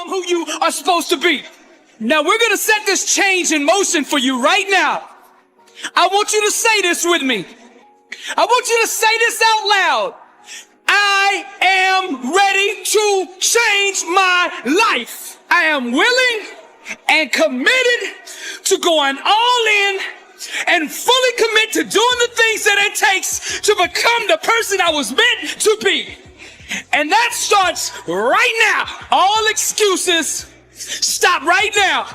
who you are supposed to be. Now we're going to set this change in motion for you right now. I want you to say this with me. I want you to say this out loud. I am ready to change my life. I am willing and committed to going all in and fully commit to doing the things that it takes to become the person I was meant to be. And that starts right now. All excuses, stop right now.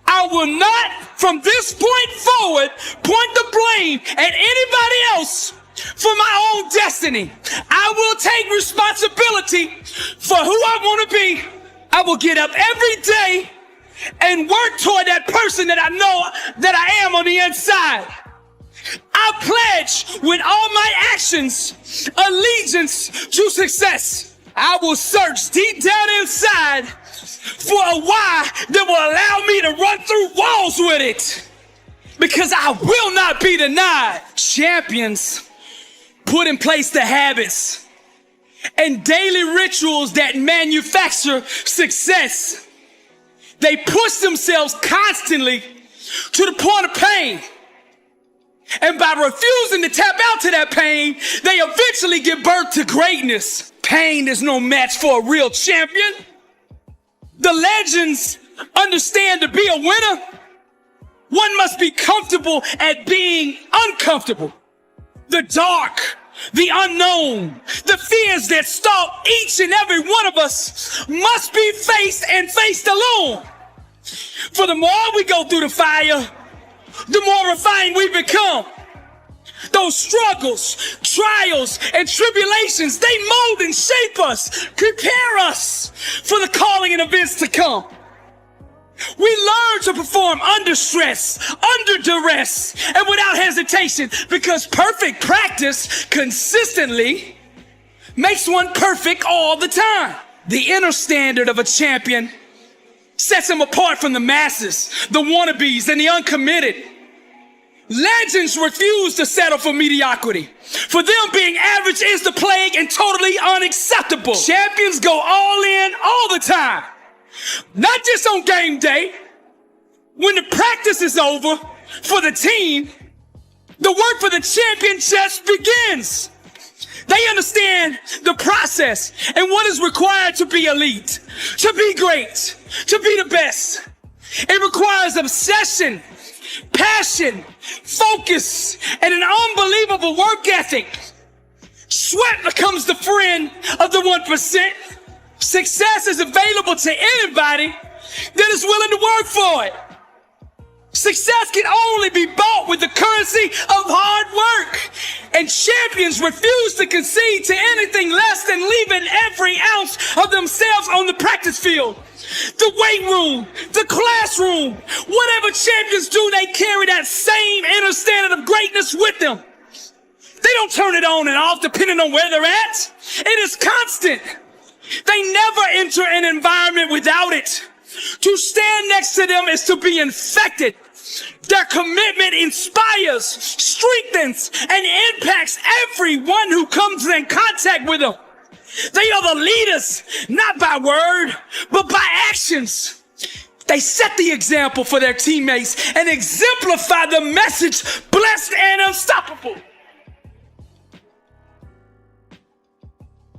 I will not, from this point forward, point the blame at anybody else for my own destiny. I will take responsibility for who I want to be. I will get up every day and work toward that person that I know that I am on the inside. I pledge with all my actions allegiance to success. I will search deep down inside for a why that will allow me to run through walls with it, because I will not be denied. Champions put in place the habits and daily rituals that manufacture success. They push themselves constantly to the point of pain. And by refusing to tap out to that pain, they eventually give birth to greatness. Pain is no match for a real champion. The legends understand to be a winner, one must be comfortable at being uncomfortable. The dark, the unknown, the fears that stalk each and every one of us must be faced and faced alone. For the more we go through the fire, the more refined we become. Those struggles, trials, and tribulations, they mold and shape us, prepare us for the calling and events to come. We learn to perform under stress, under duress, and without hesitation, because perfect practice consistently makes one perfect all the time. The inner standard of a champion sets him apart from the masses, the wannabes, and the uncommitted. Legends refuse to settle for mediocrity. For them, being average is the plague and totally unacceptable. Champions go all in all the time. Not just on game day. When the practice is over for the team, the work for the champion just begins. They understand the process and what is required to be elite, to be great, to be the best. It requires obsession, passion, focus, and an unbelievable work ethic. Sweat becomes the friend of the 1%. Success is available to anybody that is willing to work for it. Success can only be bought with the currency of hard work. And champions refuse to concede to anything less than leaving every ounce of themselves on the practice field. The weight room, the classroom, whatever champions do, they carry that same inner standard of greatness with them. They don't turn it on and off depending on where they're at. It is constant. They never enter an environment without it. To stand next to them is to be infected. Their commitment inspires, strengthens, and impacts everyone who comes in contact with them. They are the leaders, not by word, but by actions. They set the example for their teammates and exemplify the message, blessed and unstoppable.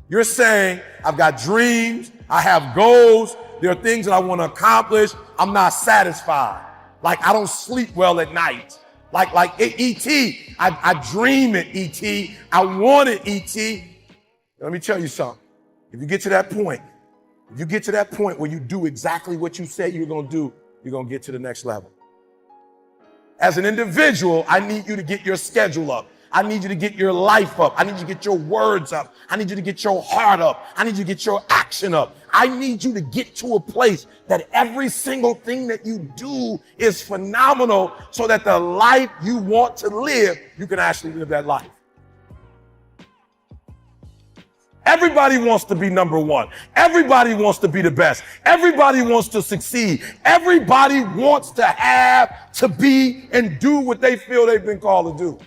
You're saying, I've got dreams, I have goals, there are things that I want to accomplish, I'm not satisfied. Like I don't sleep well at night. Like E.T., I dream it, E.T., I want it, E.T. Let me tell you something. If you get to that point, where you do exactly what you say you're going to do, you're going to get to the next level. As an individual, I need you to get your schedule up. I need you to get your life up. I need you to get your words up. I need you to get your heart up. I need you to get your action up. I need you to get to a place that every single thing that you do is phenomenal so that the life you want to live, you can actually live that life. Everybody wants to be number one. Everybody wants to be the best. Everybody wants to succeed. Everybody wants to have, to be, and do what they feel they've been called to do.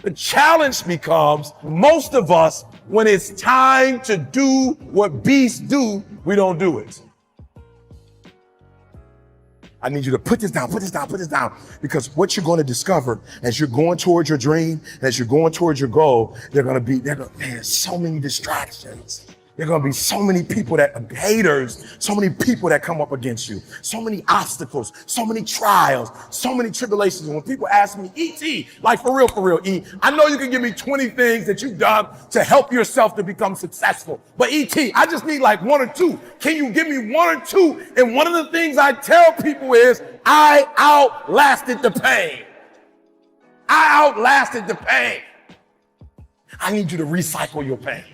The challenge becomes, most of us when it's time to do what beasts do, we don't do it. I need you to put this down, because what you're going to discover as you're going towards your dream, as you're going towards your goal, man, so many distractions. There are going to be so many people haters, so many people that come up against you, so many obstacles, so many trials, so many tribulations. And when people ask me, E.T., like for real, E, I know you can give me 20 things that you've done to help yourself to become successful. But E.T., I just need like one or two. Can you give me one or two? And one of the things I tell people is, I outlasted the pain. I outlasted the pain. I need you to recycle your pain.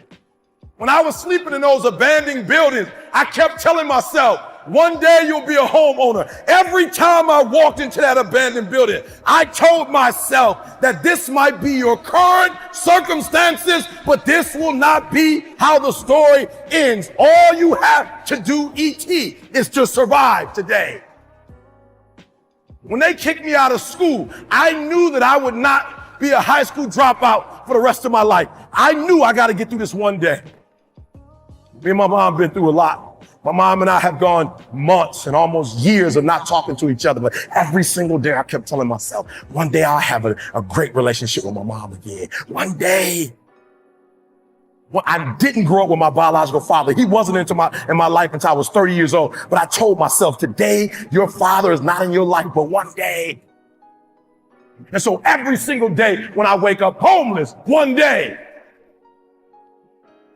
When I was sleeping in those abandoned buildings, I kept telling myself, one day you'll be a homeowner. Every time I walked into that abandoned building, I told myself that this might be your current circumstances, but this will not be how the story ends. All you have to do, E.T., is to survive today. When they kicked me out of school, I knew that I would not be a high school dropout for the rest of my life. I knew I got to get through this one day. Me and my mom been through a lot. My mom and I have gone months and almost years of not talking to each other, but every single day I kept telling myself, one day I'll have a great relationship with my mom again. One day. Well, I didn't grow up with my biological father. He wasn't in my life until I was 30 years old. But I told myself, today, your father is not in your life, but one day. And so every single day when I wake up homeless, one day.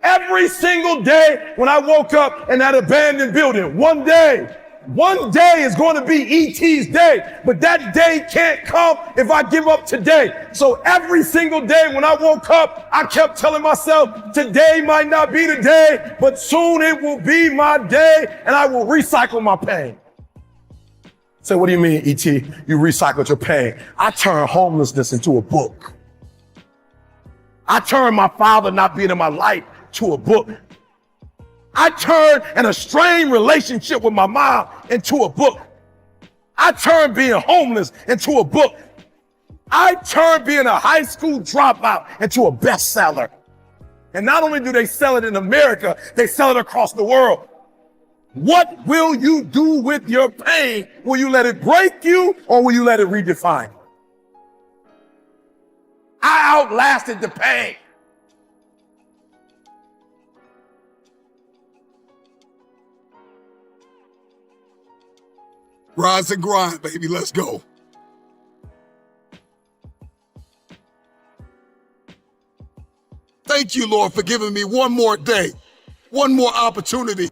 Every single day when I woke up in that abandoned building, one day is going to be E.T.'s day, but that day can't come if I give up today. So every single day when I woke up, I kept telling myself, today might not be the day, but soon it will be my day, and I will recycle my pain. So what do you mean, E.T., you recycled your pain? I turned homelessness into a book. I turned my father not being in my life to a book. I turned an estranged relationship with my mom into a book. I turned being homeless into a book. I turned being a high school dropout into a bestseller. And not only do they sell it in America, they sell it across the world. What will you do with your pain? Will you let it break you, or will you let it redefine you? I outlasted the pain. Rise and grind, baby. Let's go. Thank you, Lord, for giving me one more day, one more opportunity